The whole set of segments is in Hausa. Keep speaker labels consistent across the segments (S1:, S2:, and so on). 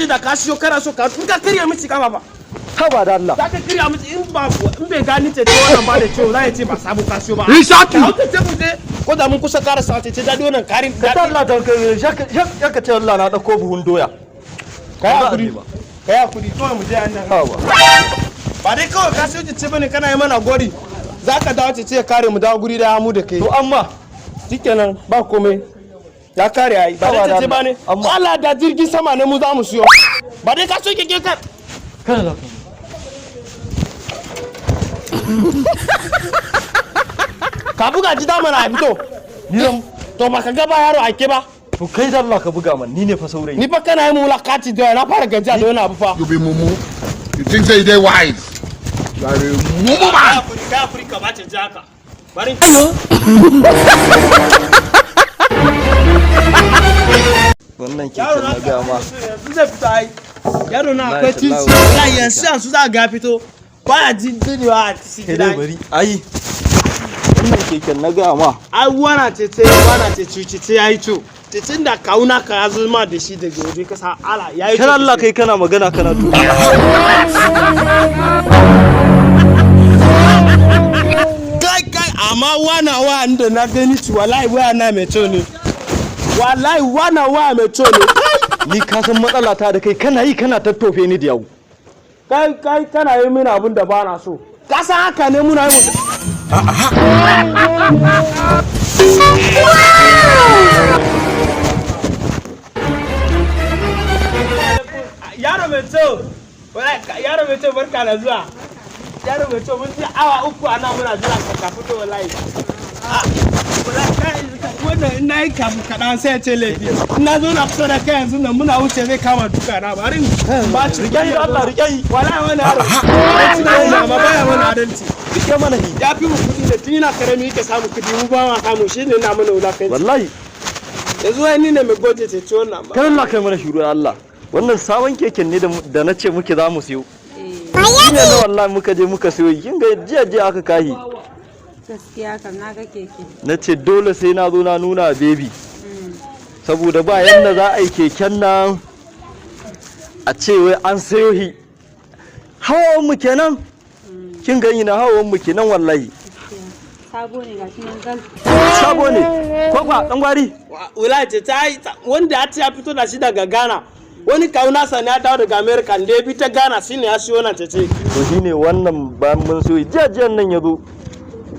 S1: da ka siyo kana so ka karya miki kama ba.
S2: Haba da Allah.
S1: Za ka karya miki in bai gani ce wannan ba da ciwo za ya ce ba sabu ka siyo ba.
S2: Rishatu.
S1: Ka ce mu je ko da mun kusa karasa ce dadi wannan karin.
S2: Ka Allah dan kai ka ce Allah na dauko buhun doya.
S1: Kai hakuri to mu je annan. Ba dai kawai ka siyo ce bane kana yi mana gori. Za ka dawo ce kare mu dawo guri da mu da kai.
S2: To amma
S1: shikenan ba komai. Ya kare ai ba dai ce bane. Allah da jirgin sama ne mu za mu siyo. Ba dai ka so keke kan.
S2: Kana
S1: ka buga ji da mana fito.
S2: Ni nan
S1: To ba ka ga ba yaro ake ba.
S2: to kai da Allah ka buga man ni ne fa saurayi.
S1: Ni fa kana yi mu lakati da na fara gajiya da wani abu fa.
S3: You be mumu. You think say they wise? You are a mumu man.
S1: Ka Afrika ba ta ji haka. Bari.
S2: Wannan keken na ga ma.
S1: Zai fita ai. Yaro na akwai titi. Wallahi yanzu su za ga fito. Baya jinjiniwa a cikin
S2: Kai dai bari. Ai. Wannan keken na ga ma.
S1: Ai wana ce cuci yayi to. Titin da kauna ka ya zo ma da shi daga waje kasa ala yayi.
S2: Kar Allah kai kana magana kana to.
S1: Kai amma wana inda na gani ci wallahi waya na mai to ne. Wallahi wana mai to ne.
S2: Ni ka san matsala ta da kai kana yi kana tattofe ni da yau.
S1: Kai kana yi mini abin da ba na so. Ka san haka ne muna yi Yaro mai to barka da zuwa. Yaro mai to mun ji awa 3 ana muna jira ka fito wallahi. Wannan ina yi kafin kaɗan sai ya ce laifi. Ina zo na fito da kai yanzu nan muna wuce zai kama duka na bari ba ci
S2: Riƙe Allah riƙe.
S1: wallahi wani yaro amma baya wani adalci.
S2: Riƙe mana hi.
S1: Ya fi mu kuɗi da tun yana karami yake samu kuɗi mu ba ma samu shi ne na mana wulakanci.
S2: Wallahi.
S1: Yanzu wai ni ne mai goje ce wannan ba.
S2: Kar Allah kai mana shiru Allah. Wannan sabon keken ne da na ce muke za mu siyo. Shi ne na wallahi muka je muka siyo. Kin ga jiya aka kahi.
S4: Gaskiya kam na ga keke.
S2: Na ce dole sai na zo na nuna baby. Saboda ba yanda za a yi keken nan a ce wai an sayo hi. Hawan mu kenan. Kin gani na hawan mu kenan wallahi.
S4: Sabo ne gashi nan gal.
S2: Sabo ne. Ko kwa dan gwari?
S1: Wallahi ce ta yi wanda ya fito da shi daga Ghana. Wani kauna sa ne ya dawo daga America da ya bi ta Ghana shine ya siyo nan ce.
S2: To shine wannan bayan mun so jiya nan ya zo.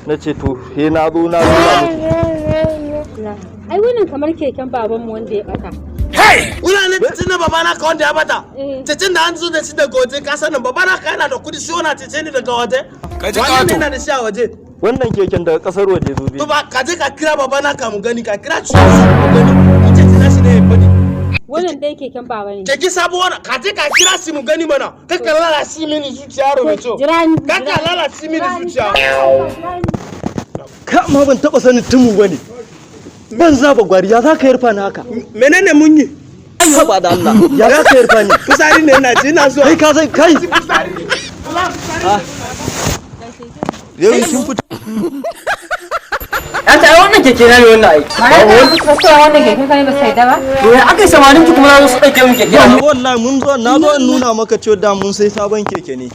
S2: Na ce to he na zo na nuna muku.
S4: Ai wannan kamar keken babanmu wanda ya bata.
S1: Hey! Wula ne titin na babana ka wanda ya bata. Titin da an zo da shi daga waje ka sanin babana ka yana da kudi siyo na titin ne daga waje. Wannan yana da shi a waje.
S2: Wannan keken daga kasar waje zo
S1: To ba ka je ka kira babana ka mu gani ka kira shi mu gani. Ita tina shi ne ya fadi.
S4: Wannan dai keken baba ne.
S1: Keke sabo wannan ka je ka kira shi mu gani mana. Kaka lalace mini zuciya ro mai to. Kaka lalace mini zuciya.
S2: Ka ma ban taba sanin tumu bane. Ban zaba gwari ya zaka yarfa ni haka.
S1: Menene mun yi?
S2: Haba da Allah. Ya zaka yarfa ni.
S1: Fusari ne ina ji ina zuwa.
S2: Kai ka sai kai. Yau kin fito.
S5: An ta wannan keke na ne wannan ai.
S4: Ba ka so wannan keken kai ba sai da ba.
S5: Aka yi samanin ki kuma na su dauke mu keke.
S2: Wallahi mun zo na zo in nuna maka cewa da mun sai sabon keke ne.